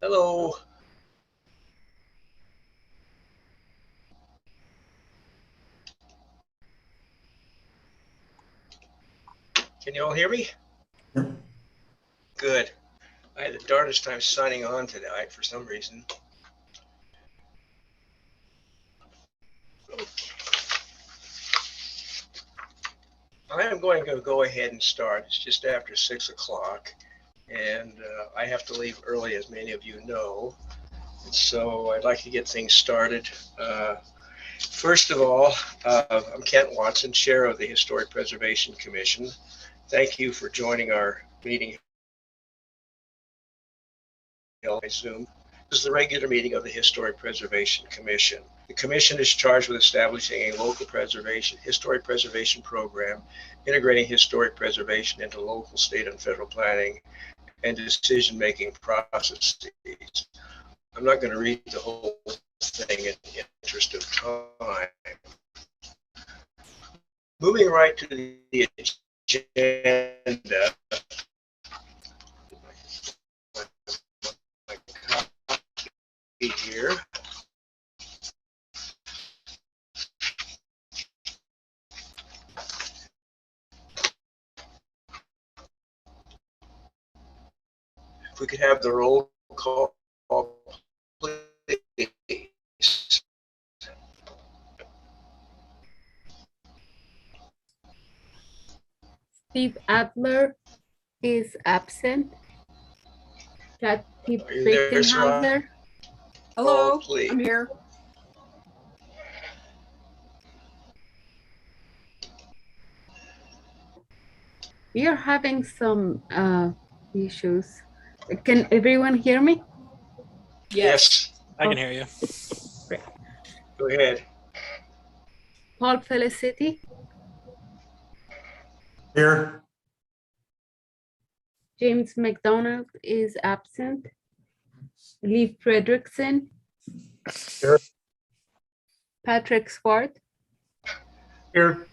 Hello. Can you all hear me? Yep. Good. I had the darndest time signing on tonight for some reason. I am going to go ahead and start. It's just after 6 o'clock, and I have to leave early, as many of you know. And so I'd like to get things started. First of all, I'm Kent Watson, Chair of the Historic Preservation Commission. Thank you for joining our meeting by Zoom. This is the regular meeting of the Historic Preservation Commission. The Commission is charged with establishing a local historic preservation program, integrating historic preservation into local, state, and federal planning and decision-making processes. I'm not going to read the whole thing in the interest of time. Moving right to the agenda. Here. If we could have the roll call, please. Steve Adler is absent. Kathy Bickenhauser. Hello, please. I'm here. We are having some issues. Can everyone hear me? Yes. I can hear you. Great. Go ahead. Paul Felicity, Here. James McDonald is absent. Lee Fredrickson. Here. Patrick Swart. Here.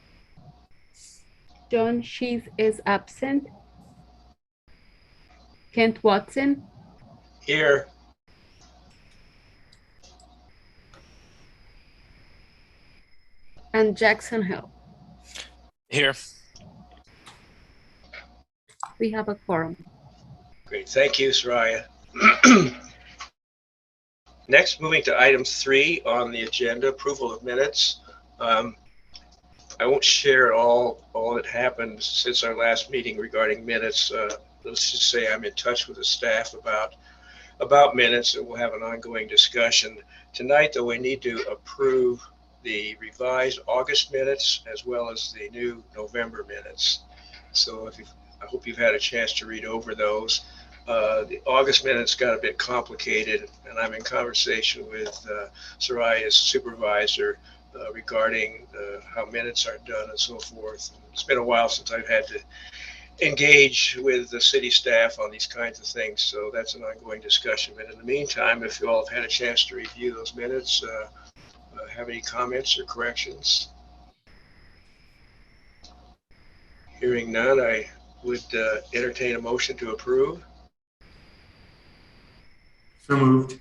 John Shees is absent. Kent Watson. Here. And Jackson Hill. Here. We have a quorum. Great. Thank you, Soraya. Next, moving to item 3 on the agenda, approval of minutes. I won't share all that happened since our last meeting regarding minutes. Let's just say I'm in touch with the staff about minutes, and we'll have an ongoing discussion. Tonight, though, we need to approve the revised August minutes as well as the new November minutes. So I hope you've had a chance to read over those. The August minutes got a bit complicated, and I'm in conversation with Soraya's supervisor regarding how minutes are done and so forth. It's been a while since I've had to engage with the city staff on these kinds of things, so that's an ongoing discussion. But in the meantime, if you all have had a chance to review those minutes, have any comments or corrections? Hearing none, I would entertain a motion to approve. So moved.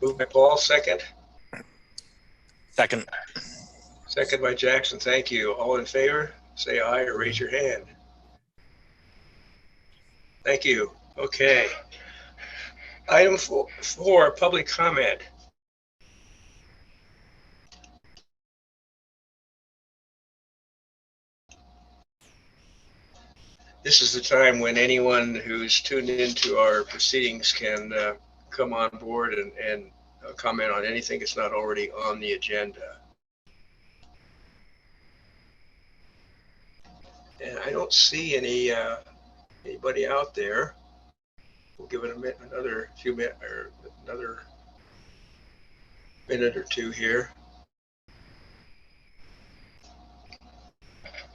Moved by Paul, second. Second. Second by Jackson. Thank you. All in favor, say aye or raise your hand. Thank you. Okay. Item 4, public comment. This is the time when anyone who's tuned into our proceedings can come on board and comment on anything that's not already on the agenda. And I don't see anybody out there. We'll give it another few minutes or another minute or two here.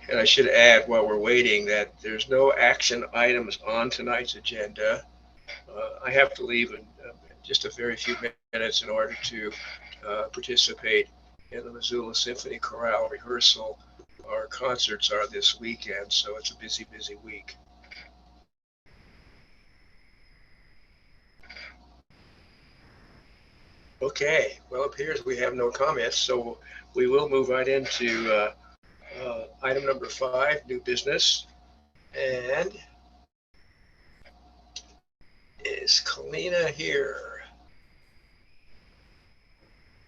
And I should add while we're waiting that there's no action items on tonight's agenda. I have to leave in just a very few minutes in order to participate in the Missoula Symphony Chorale rehearsal. Our concerts are this weekend, so it's a busy, busy week. Okay, well, it appears we have no comments, so we will move right into item number 5, new business. And is Kalina here?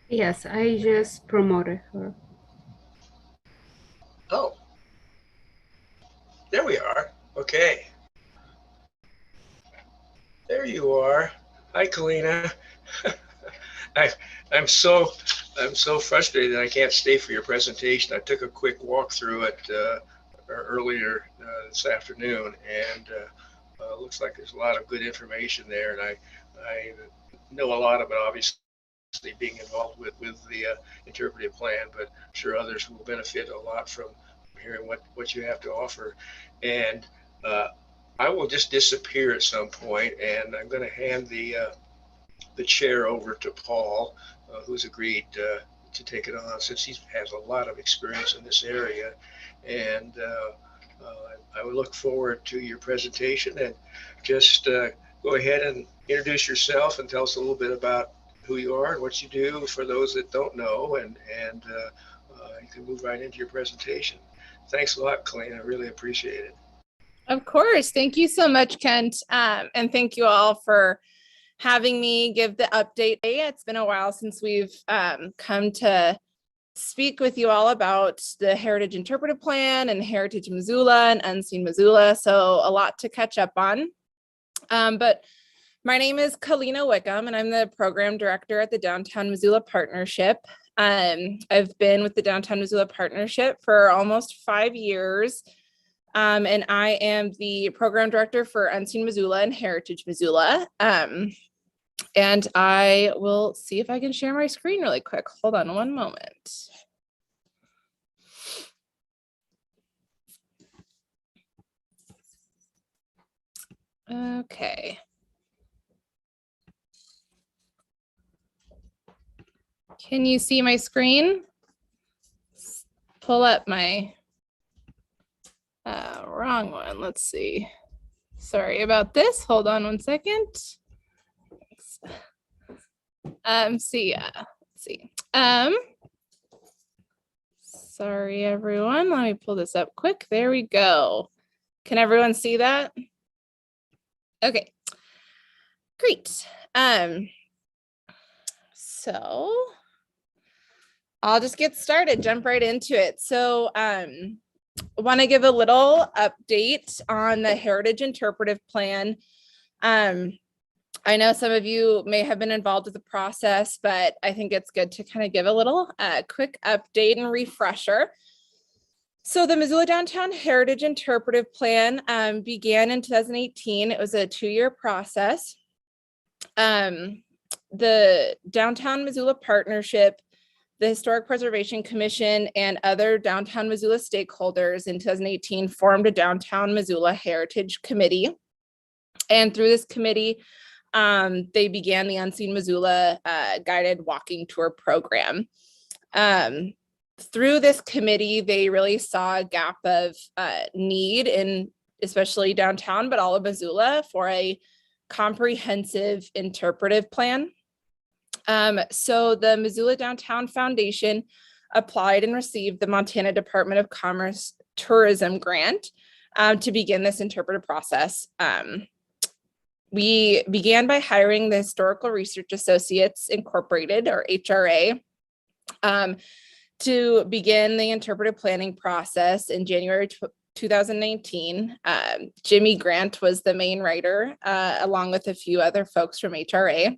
Yes, I just promoted her. Oh, there we are. Okay, there you are. Hi, Kalina. I, I'm so frustrated that I can't stay for your presentation. I took a quick walk through it earlier this afternoon, and looks like there's a lot of good information there. And I know a lot about obviously being involved with the interpretive plan, but I'm sure others will benefit a lot from hearing what you have to offer. And I will just disappear at some point, and I'm going to hand the chair over to Paul, who's agreed to take it on since he has a lot of experience in this area. And I would look forward to your presentation, and just go ahead and introduce yourself and tell us a little bit about who you are and what you do for those that don't know, and you can move right into your presentation. Thanks a lot, Colleen. I really appreciate it. Of course. Thank you so much, Kent. And thank you all for having me give the update. It's been a while since we've come to speak with you all about the Heritage Interpretive Plan and Heritage Missoula and Unseen Missoula. So a lot to catch up on. But my name is Kalina Wickham, and I'm the program director at the Downtown Missoula Partnership. I've been with the Downtown Missoula Partnership for almost 5 years. And I am the program director for Unseen Missoula and Heritage Missoula. And I will see if I can share my screen really quick. Hold on one moment. Okay. Can you see my screen? Pull up my wrong one. Let's see. Sorry about this. Hold on one second. Let's see. Sorry, everyone. Let me pull this up quick. There we go. Can everyone see that? Okay, great. So I'll just get started, jump right into it. So I want to give a little update on the Heritage Interpretive Plan. I know some of you may have been involved with the process, but I think it's good to kind of give a little quick update and refresher. So the Missoula Downtown Heritage Interpretive Plan began in 2018. It was a 2-year process. The Downtown Missoula Partnership, the Historic Preservation Commission, and other Downtown Missoula stakeholders in 2018 formed a Downtown Missoula Heritage Committee. And through this committee, they began the Unseen Missoula guided walking tour program. Through this committee, they really saw a gap of need in especially downtown, but all of Missoula, for a comprehensive interpretive plan. So the Missoula Downtown Foundation applied and received the Montana Department of Commerce Tourism Grant to begin this interpretive process. We began by hiring the Historical Research Associates Incorporated, or HRA, to begin the interpretive planning process in January 2019. Jimmy Grant was the main writer, along with a few other folks from HRA.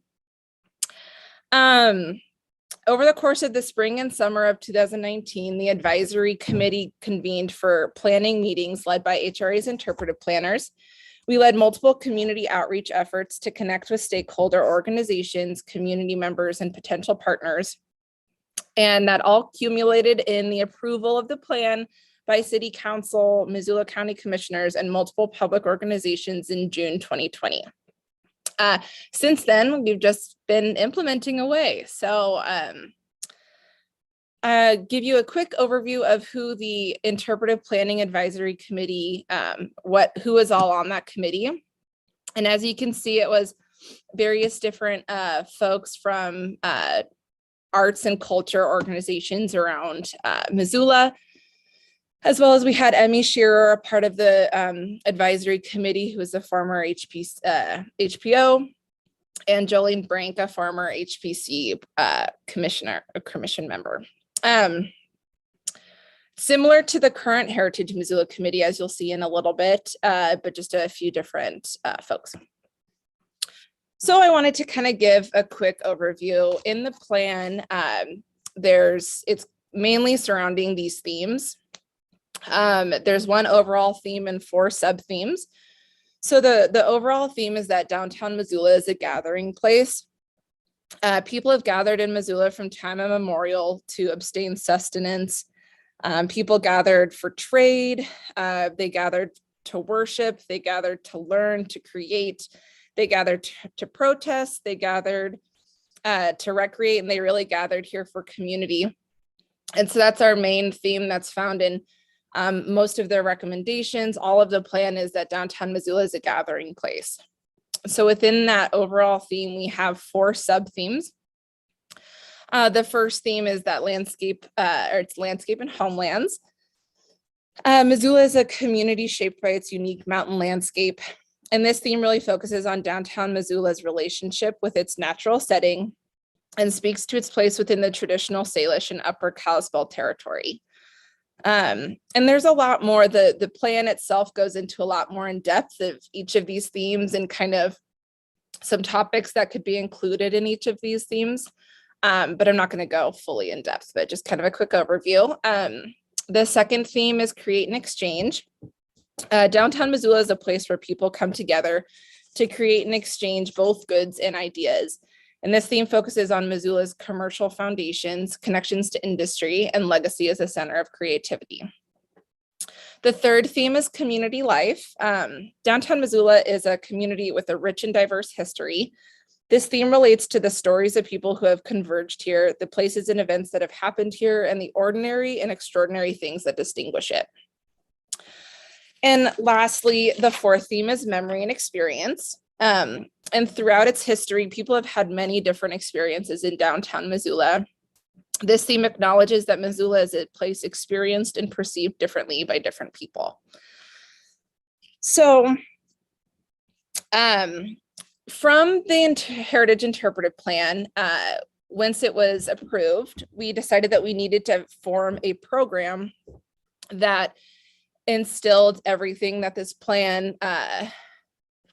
Over the course of the spring and summer of 2019, the advisory committee convened for planning meetings led by HRA's interpretive planners. We led multiple community outreach efforts to connect with stakeholder organizations, community members, and potential partners. And that all culminated in the approval of the plan by City Council, Missoula County Commissioners, and multiple public organizations in June 2020. Since then, we've just been implementing away. So give you a quick overview of who the Interpretive Planning Advisory Committee, who was all on that committee. And as you can see, it was various different folks from arts and culture organizations around Missoula, as well as we had Emmy Shearer, a part of the advisory committee, who is a former HPO, and Jolene Brank, a former HPC commission member. Similar to the current Heritage Missoula Committee, as you'll see in a little bit, but just a few different folks. So I wanted to kind of give a quick overview. In the plan, it's mainly surrounding these themes. There's one overall theme and 4 sub-themes. So the overall theme is that downtown Missoula is a gathering place. People have gathered in Missoula from time immemorial to obtain sustenance. People gathered for trade. They gathered to worship. They gathered to learn, to create. They gathered to protest. They gathered to recreate, and they really gathered here for community. And so that's our main theme that's found in most of their recommendations. All of the plan is that downtown Missoula is a gathering place. So within that overall theme, we have 4 sub-themes. The first theme is that landscape, or it's landscape and homelands. Missoula is a community shaped by its unique mountain landscape. And this theme really focuses on downtown Missoula's relationship with its natural setting and speaks to its place within the traditional Salish and Upper Kalispell territory. And there's a lot more. The plan itself goes into a lot more in depth of each of these themes and kind of some topics that could be included in each of these themes. But I'm not going to go fully in depth, but just kind of a quick overview. The second theme is create and exchange. Downtown Missoula is a place where people come together to create and exchange both goods and ideas. And this theme focuses on Missoula's commercial foundations, connections to industry, and legacy as a center of creativity. The third theme is community life. Downtown Missoula is a community with a rich and diverse history. This theme relates to the stories of people who have converged here, the places and events that have happened here, and the ordinary and extraordinary things that distinguish it. And lastly, the fourth theme is memory and experience. And throughout its history, people have had many different experiences in downtown Missoula. This theme acknowledges that Missoula is a place experienced and perceived differently by different people. So, from the Heritage Interpretive Plan, once it was approved, we decided that we needed to form a program that instilled everything that this plan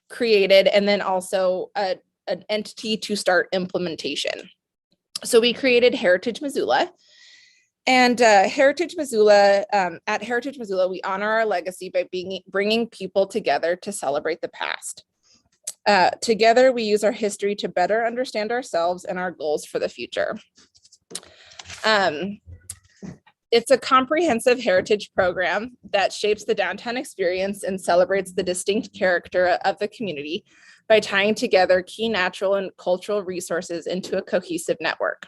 created, and then also an entity to start implementation. So we created Heritage Missoula. And Heritage Missoula, at Heritage Missoula, we honor our legacy by bringing people together to celebrate the past. Together, we use our history to better understand ourselves and our goals for the future. It's a comprehensive heritage program that shapes the downtown experience and celebrates the distinct character of the community by tying together key natural and cultural resources into a cohesive network.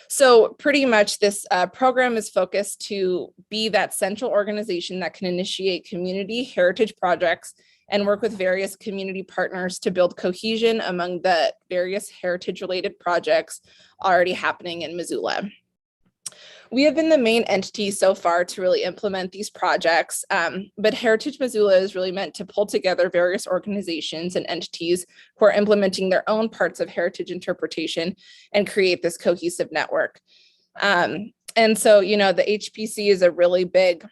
So pretty much this program is focused to be that central organization that can initiate community heritage projects and work with various community partners to build cohesion among the various heritage-related projects already happening in Missoula. We have been the main entity so far to really implement these projects, but Heritage Missoula is really meant to pull together various organizations and entities who are implementing their own parts of heritage interpretation and create this cohesive network. And so, you know, the HPC is a really big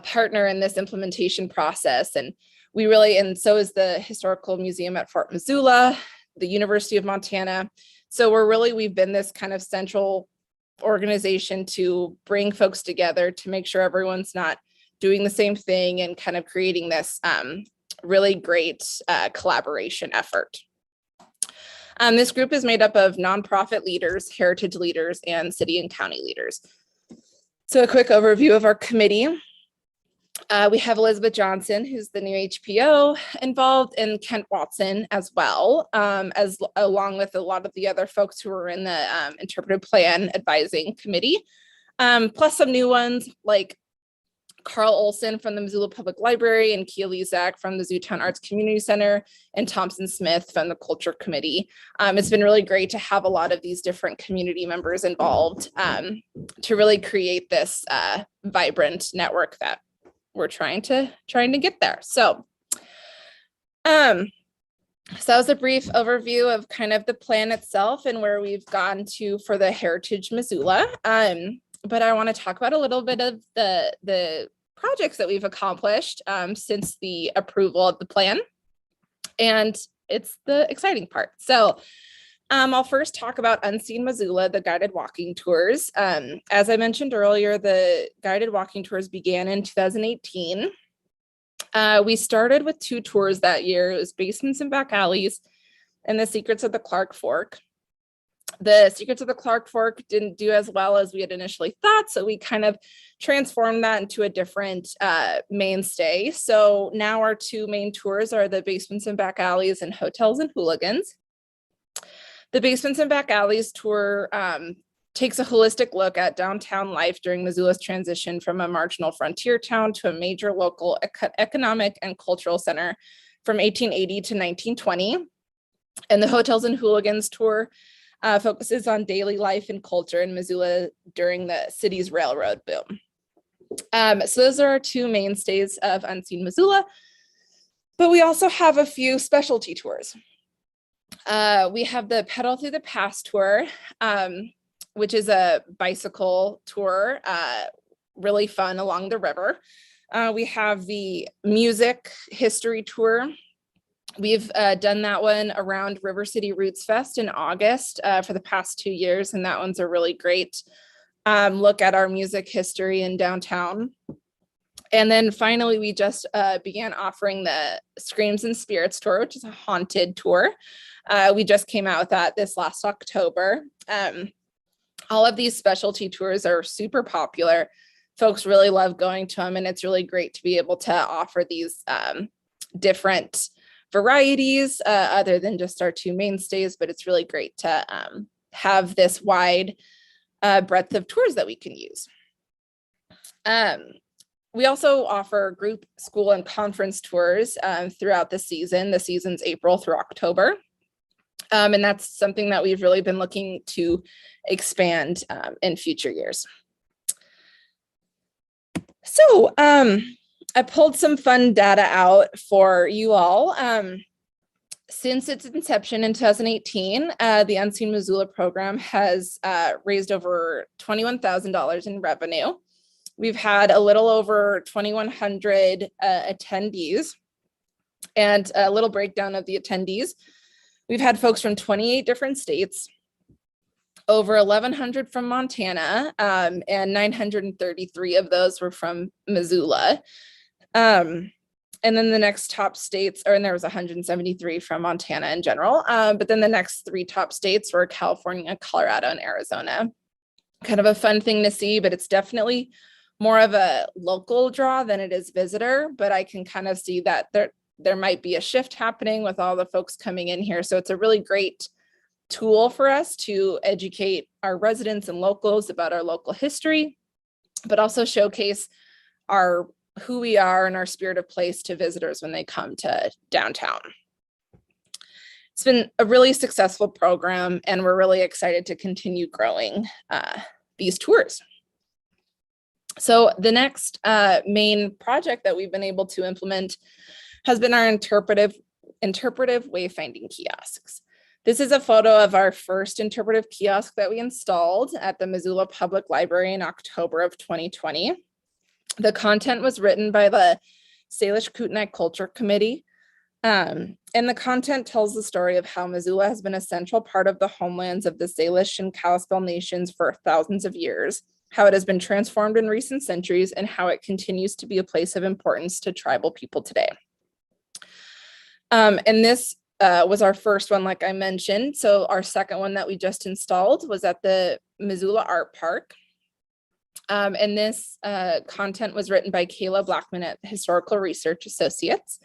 partner in this implementation process. And we really, and so is the Historical Museum at Fort Missoula, the University of Montana. So we've been this kind of central organization to bring folks together to make sure everyone's not doing the same thing and kind of creating this really great collaboration effort. This group is made up of nonprofit leaders, heritage leaders, and city and county leaders. So a quick overview of our committee. We have Elizabeth Johnson, who's the new HPO involved, and Kent Watson as well, along with a lot of the other folks who are in the Interpretive Plan Advising Committee, plus some new ones like Carl Olson from the Missoula Public Library, and Kia Lezak from the Zootown Arts Community Center, and Thompson Smith from the Culture Committee. It's been really great to have a lot of these different community members involved to really create this vibrant network that we're trying to get there. So that was a brief overview of kind of the plan itself and where we've gone to for the Heritage Missoula. But I want to talk about a little bit of the projects that we've accomplished since the approval of the plan. And it's the exciting part. So I'll first talk about Unseen Missoula, the guided walking tours. As I mentioned earlier, the guided walking tours began in 2018. We started with 2 tours that year. It was Basements and Back Alleys and the Secrets of the Clark Fork. The Secrets of the Clark Fork didn't do as well as we had initially thought, so we kind of transformed that into a different mainstay. So now our 2 main tours are the Basements and Back Alleys and Hotels and Hooligans. The Basements and Back Alleys tour takes a holistic look at downtown life during Missoula's transition from a marginal frontier town to a major local economic and cultural center from 1880 to 1920. And the Hotels and Hooligans tour focuses on daily life and culture in Missoula during the city's railroad boom. So those are our 2 mainstays of Unseen Missoula, but we also have a few specialty tours. We have the Pedal Through the Past tour, which is a bicycle tour, really fun along the river. We have the Music History tour. We've done that one around River City Roots Fest in August for the past 2 years, and that one's a really great look at our music history in downtown. And then finally, we just began offering the Screams and Spirits tour, which is a haunted tour. We just came out with that this last October. All of these specialty tours are super popular. Folks really love going to them, and it's really great to be able to offer these different varieties other than just our 2 mainstays, but it's really great to have this wide breadth of tours that we can use. We also offer group, school, and conference tours throughout the season. The season's April through October. And that's something that we've really been looking to expand in future years. So I pulled some fun data out for you all. Since its inception in 2018, the Unseen Missoula program has raised over $21,000 in revenue. We've had a little over 2,100 attendees, and a little breakdown of the attendees. We've had folks from 28 different states, over 1,100 from Montana, and 933 of those were from Missoula. And then the next top states, and there was 173 from Montana in general, but then the next 3 top states were California, Colorado, and Arizona. Kind of a fun thing to see, but it's definitely more of a local draw than it is visitor, but I can kind of see that there might be a shift happening with all the folks coming in here. So it's a really great tool for us to educate our residents and locals about our local history, but also showcase who we are and our spirit of place to visitors when they come to downtown. It's been a really successful program, and we're really excited to continue growing these tours. So the next main project that we've been able to implement has been our interpretive wayfinding kiosks. This is a photo of our first interpretive kiosk that we installed at the Missoula Public Library in October of 2020. The content was written by the Salish Kootenai Culture Committee. And the content tells the story of how Missoula has been a central part of the homelands of the Salish and Kalispel nations for thousands of years, how it has been transformed in recent centuries, and how it continues to be a place of importance to tribal people today. And this was our first one, like I mentioned. So our second one that we just installed was at the Missoula Art Park. And this content was written by Kayla Blackman at Historical Research Associates.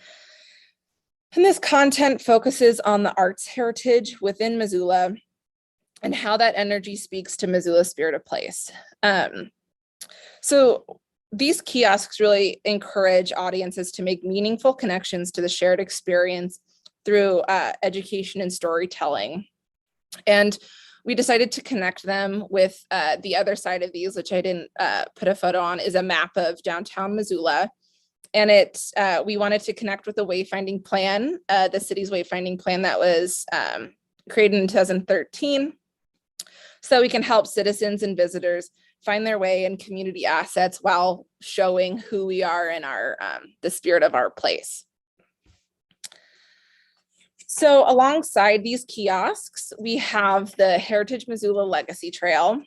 And this content focuses on the arts heritage within Missoula and how that energy speaks to Missoula's spirit of place. So these kiosks really encourage audiences to make meaningful connections to the shared experience through education and storytelling. And we decided to connect them with the other side of these, which I didn't put a photo on, is a map of downtown Missoula. And we wanted to connect with the Wayfinding Plan, the city's Wayfinding Plan that was created in 2013. So we can help citizens and visitors find their way in community assets while showing who we are and the spirit of our place. So alongside these kiosks, we have the Heritage Missoula Legacy Trail.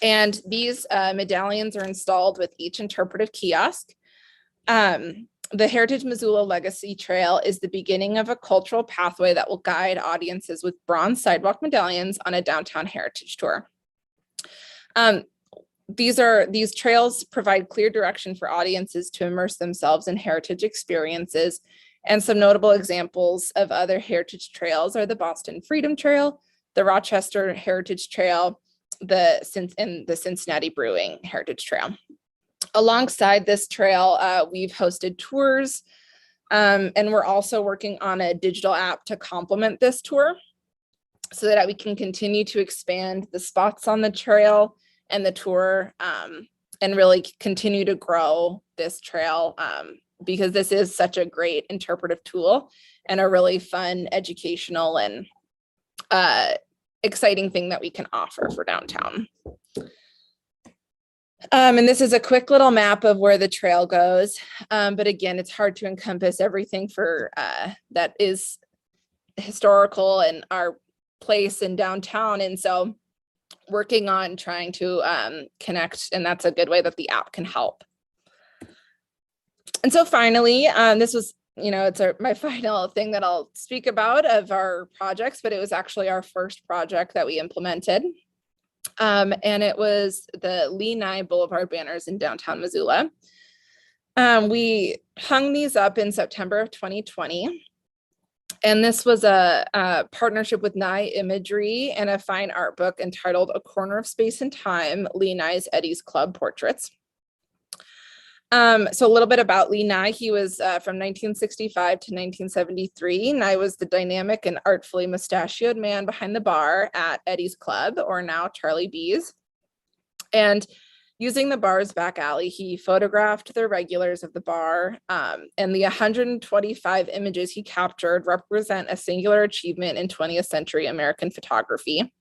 And these medallions are installed with each interpretive kiosk. The Heritage Missoula Legacy Trail is the beginning of a cultural pathway that will guide audiences with bronze sidewalk medallions on a downtown heritage tour. These trails provide clear direction for audiences to immerse themselves in heritage experiences. And some notable examples of other heritage trails are the Boston Freedom Trail, the Rochester Heritage Trail, and the Cincinnati Brewing Heritage Trail. Alongside this trail, we've hosted tours, and we're also working on a digital app to complement this tour so that we can continue to expand the spots on the trail and the tour, and really continue to grow this trail, because this is such a great interpretive tool and a really fun, educational, and exciting thing that we can offer for downtown. And this is a quick little map of where the trail goes. But again, it's hard to encompass everything for that is historical and our place in downtown. And so working on trying to connect, and that's a good way that the app can help. And so finally, this was, it's my final thing that I'll speak about of our projects, but it was actually our first project that we implemented. And it was the Lehni Boulevard banners in downtown Missoula. We hung these up in September of 2020. And this was a partnership with Nye Imagery and a fine art book entitled A Corner of Space and Time, Lehni's Eddie's Club Portraits. So a little bit about Lehni. He was from 1965 to 1973. Nye was the dynamic and artfully mustachioed man behind the bar at Eddie's Club, or now Charlie B's. And using the bar's back alley, he photographed the regulars of the bar, and the 125 images he captured represent a singular achievement in 20th century American photography.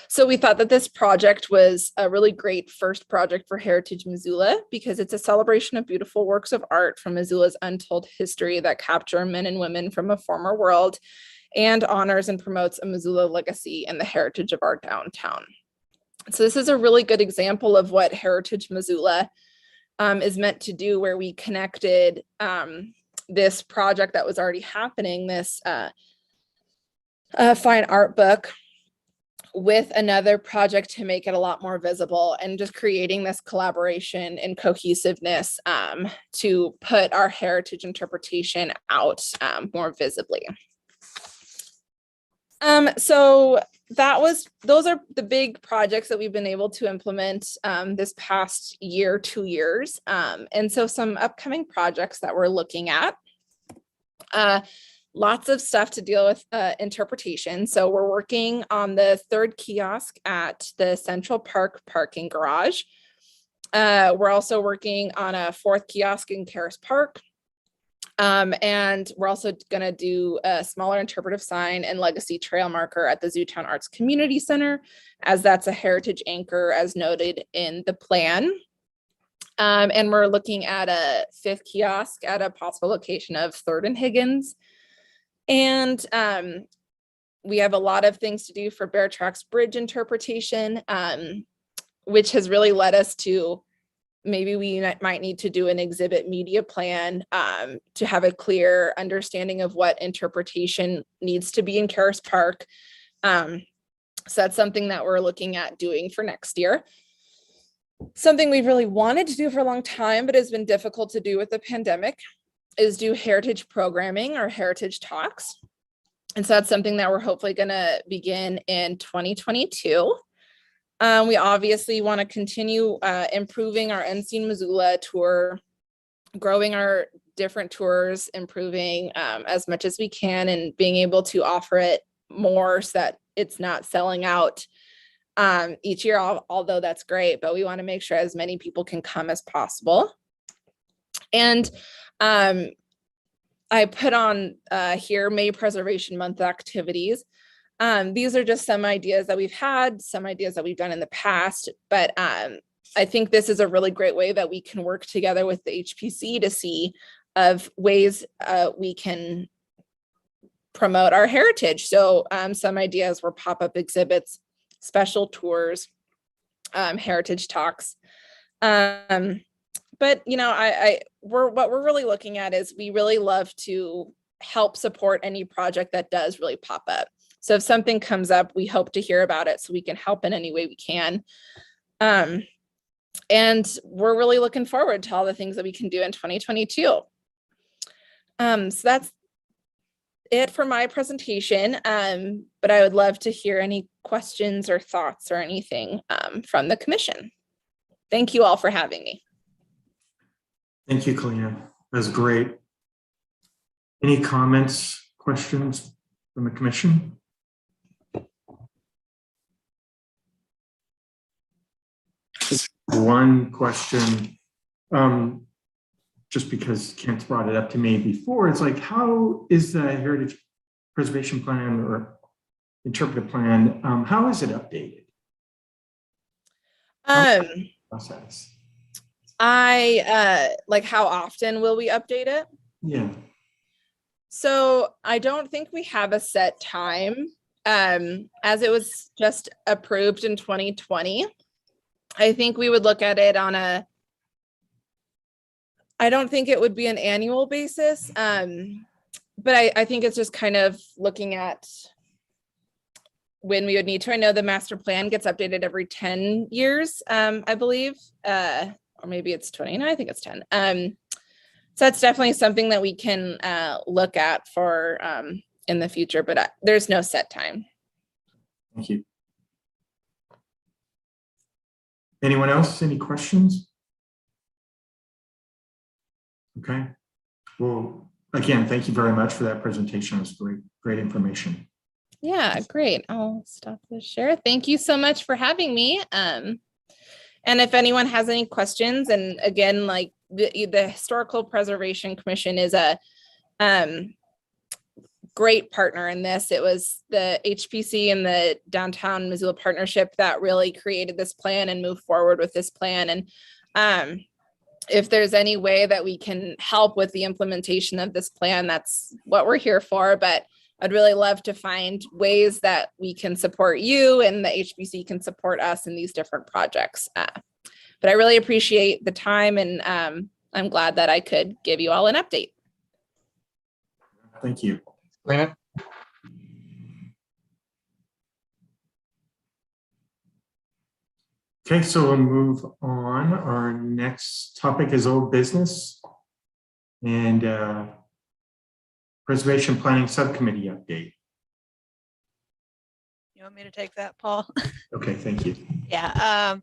So we thought that this project was a really great first project for Heritage Missoula because it's a celebration of beautiful works of art from Missoula's untold history that capture men and women from a former world and honors and promotes a Missoula legacy and the heritage of our downtown. So this is a really good example of what Heritage Missoula is meant to do, where we connected this project that was already happening, this fine art book, with another project to make it a lot more visible, and just creating this collaboration and cohesiveness to put our heritage interpretation out more visibly. So those are the big projects that we've been able to implement this past year, 2 years. And so some upcoming projects that we're looking at. Lots of stuff to deal with interpretation. So we're working on the 3rd kiosk at the Central Park parking garage. We're also working on a 4th kiosk in Karis Park. And we're also going to do a smaller interpretive sign and legacy trail marker at the Zootown Arts Community Center, as that's a heritage anchor as noted in the plan. And we're looking at a 5th kiosk at a possible location of 3rd and Higgins. And we have a lot of things to do for Bear Tracks Bridge interpretation, which has really led us to maybe we might need to do an exhibit media plan to have a clear understanding of what interpretation needs to be in Karis Park. So that's something that we're looking at doing for next year. Something we've really wanted to do for a long time, but has been difficult to do with the pandemic, is do heritage programming or heritage talks. And so that's something that we're hopefully going to begin in 2022. We obviously want to continue improving our Unseen Missoula tour, growing our different tours, improving as much as we can, and being able to offer it more so that it's not selling out each year, although that's great, but we want to make sure as many people can come as possible. And I put on here May Preservation Month activities. These are just some ideas that we've had, some ideas that we've done in the past, but I think this is a really great way that we can work together with the HPC to see of ways we can promote our heritage. So some ideas were pop-up exhibits, special tours, heritage talks. But you know, what we're really looking at is we really love to help support any project that does really pop up. So if something comes up, we hope to hear about it so we can help in any way we can. And we're really looking forward to all the things that we can do in 2022. So that's it for my presentation. But I would love to hear any questions or thoughts or anything from the commission. Thank you all for having me. Thank you, Kalina. That was great. Any comments, questions from the commission? One question, just because Kent's brought it up to me before, it's like, how is the Heritage Preservation Plan or Interpretive Plan, how is it updated? Process. Like, how often will we update it? Yeah. So I don't think we have a set time, as it was just approved in 2020. I think we would look at it on I don't think it would be an annual basis. But I think it's just kind of looking at when we would need to. I know the master plan gets updated every 10 years, I believe, or maybe it's 29, I think it's 10. So that's definitely something that we can look at for in the future, but there's no set time. Thank you. Anyone else? Any questions? Okay. Well, again, thank you very much for that presentation. It was great information. Yeah, great. I'll stop the share. Thank you so much for having me. And if anyone has any questions, and again, like the Historical Preservation Commission is a great partner in this. It was the HPC and the Downtown Missoula Partnership that really created this plan and moved forward with this plan. And if there's any way that we can help with the implementation of this plan, that's what we're here for. But I'd really love to find ways that we can support you and the HPC can support us in these different projects. But I really appreciate the time, and I'm glad that I could give you all an update. Thank you. Lena? Okay, so we'll move on. Our next topic is old business and Preservation Planning Subcommittee update. You want me to take that, Paul? Okay, thank you. Yeah.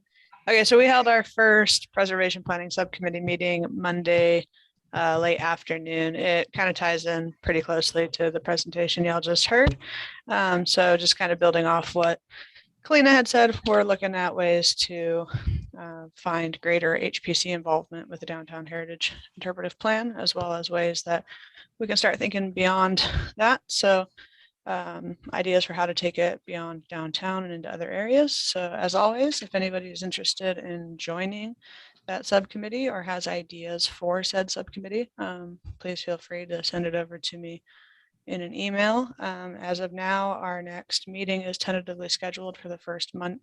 Okay, so we held our first Preservation Planning Subcommittee meeting Monday, late afternoon. It kind of ties in pretty closely to the presentation y'all just heard. So just kind of building off what Kalina had said, we're looking at ways to find greater HPC involvement with the Downtown Heritage Interpretive Plan, as well as ways that we can start thinking beyond that. So ideas for how to take it beyond downtown and into other areas. So as always, if anybody is interested in joining that subcommittee or has ideas for said subcommittee, please feel free to send it over to me in an email. As of now, our next meeting is tentatively scheduled for the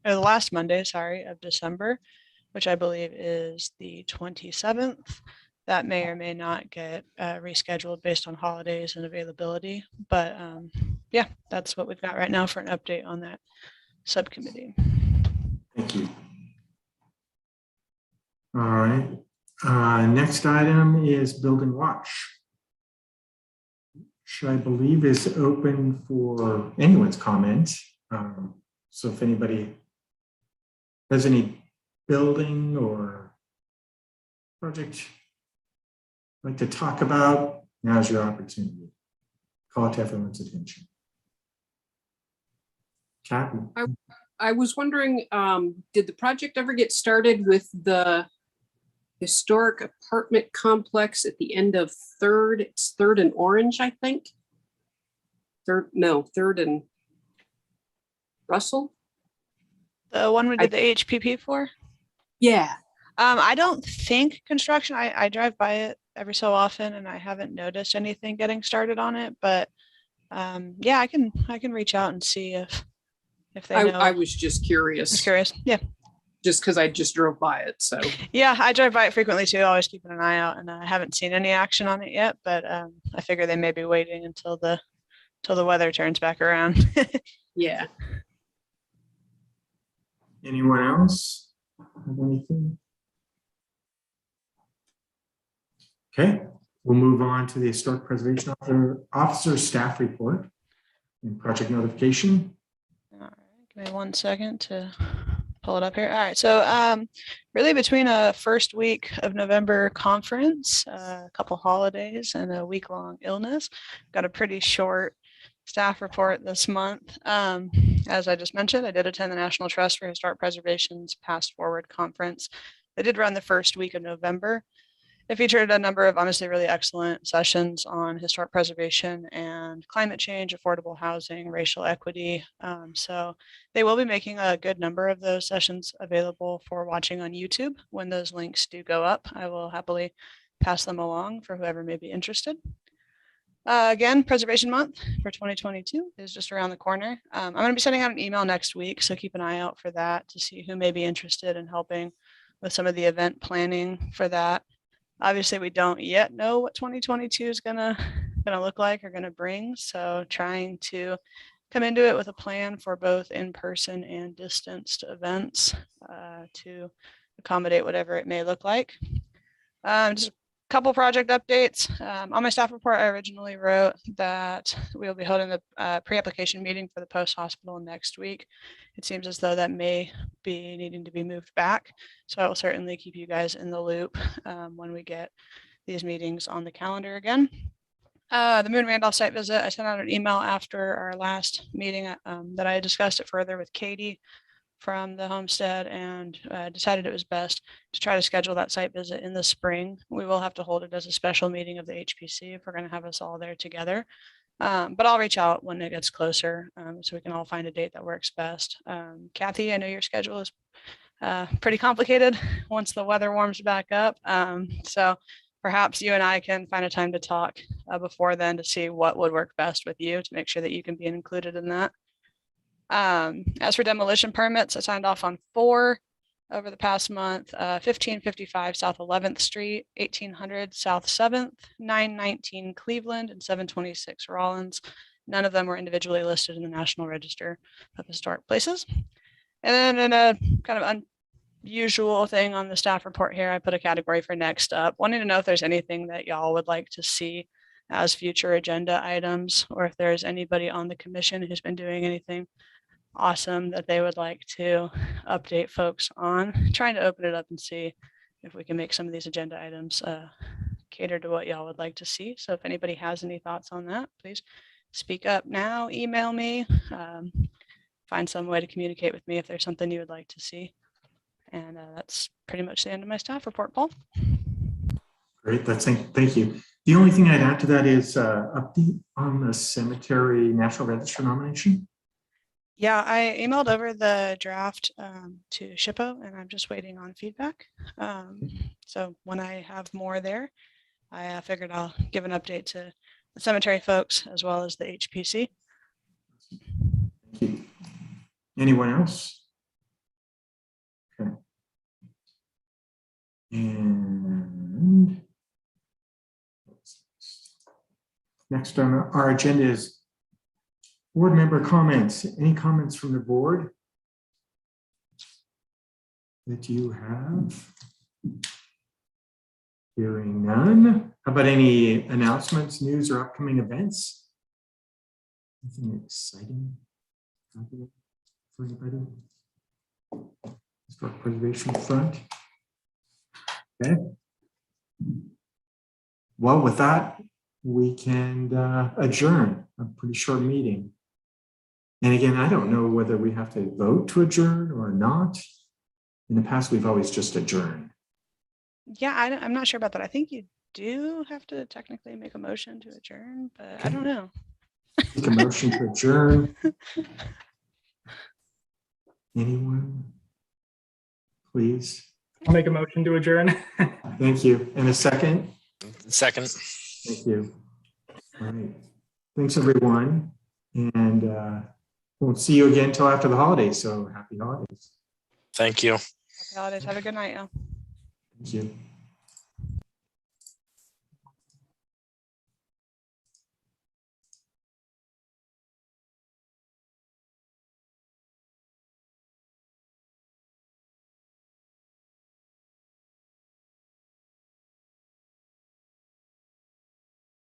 last Monday, of December, which I believe is the 27th. That may or may not get rescheduled based on holidays and availability. But yeah, that's what we've got right now for an update on that subcommittee. Thank you. All right. Next item is Build and Watch, which I believe is open for anyone's comment. So if anybody has any building or project like to talk about, now's your opportunity. Call it to everyone's attention. Kathy? I was wondering, did the project ever get started with the historic apartment complex at the end of Third? It's Third and Orange, I think. Third and Russell. The one we did the HPP for? Yeah. I don't think construction, I drive by it every so often and I haven't noticed anything getting started on it, but yeah, I can reach out and see if they know. I was just curious. Just curious. Yeah. Just because I just drove by it. So yeah, I drive by it frequently too, always keeping an eye out, and I haven't seen any action on it yet, but I figure they may be waiting until the weather turns back around. yeah. Anyone else have anything? Okay, we'll move on to the Historic Preservation Officer Staff Report and Project Notification. All right, give me 1 second to pull it up here. All right, so really between a first week of November conference, a couple holidays, and a week-long illness, got a pretty short staff report this month. As I just mentioned, I did attend the National Trust for Historic Preservation's Past Forward conference. They did run the first week of November. It featured a number of honestly really excellent sessions on historic preservation and climate change, affordable housing, racial equity. So they will be making a good number of those sessions available for watching on YouTube. When those links do go up, I will happily pass them along for whoever may be interested. Again, Preservation Month for 2022 is just around the corner. I'm going to be sending out an email next week, so keep an eye out for that to see who may be interested in helping with some of the event planning for that. Obviously, we don't yet know what 2022 is gonna look like or gonna bring. So trying to come into it with a plan for both in-person and distanced events to accommodate whatever it may look like. Just a couple project updates. On my staff report, I originally wrote that we'll be holding the pre-application meeting for the post-hospital next week. It seems as though that may be needing to be moved back. So I will certainly keep you guys in the loop when we get these meetings on the calendar again. The Moon Randolph site visit, I sent out an email after our last meeting that I discussed it further with Katie from the homestead and decided it was best to try to schedule that site visit in the spring. We will have to hold it as a special meeting of the HPC if we're going to have us all there together. But I'll reach out when it gets closer so we can all find a date that works best. Kathy, I know your schedule is pretty complicated once the weather warms back up. So perhaps you and I can find a time to talk before then to see what would work best with you to make sure that you can be included in that. As for demolition permits, I signed off on 4 over the past month, 1555 South 11th Street, 1800 South 7th, 919 Cleveland, and 726 Rollins. None of them were individually listed in the National Register of Historic Places. And then in a kind of unusual thing on the staff report here, I put a category for next up, wanting to know if there's anything that y'all would like to see as future agenda items, or if there's anybody on the commission who's been doing anything awesome that they would like to update folks on. Trying to open it up and see if we can make some of these agenda items cater to what y'all would like to see. So if anybody has any thoughts on that, please speak up now, email me, find some way to communicate with me if there's something you would like to see. And that's pretty much the end of my staff report, Paul. Great, thank you. The only thing I'd add to that is update on the cemetery National Register nomination. Yeah, I emailed over the draft to SHPO and I'm just waiting on feedback. So when I have more there, I figured I'll give an update to the cemetery folks as well as the HPC. Thank you. Anyone else? Okay. And next on our agenda is board member comments. Any comments from the board that you have? Hearing none. How about any announcements, news, or upcoming events? Anything exciting for anybody? historic preservation front. Okay. Well, with that, we can adjourn a pretty short meeting. And again, I don't know whether we have to vote to adjourn or not. In the past, we've always just adjourned. Yeah, I'm not sure about that. I think you do have to technically make a motion to adjourn, but I don't know. Take a motion to adjourn. Anyone? Please. I'll make a motion to adjourn. Thank you. And a second? Second. Thank you. All right. Thanks, everyone. And we'll see you again till after the holidays. So happy holidays. Thank you. Happy holidays. Have a good night, y'all. Thank you.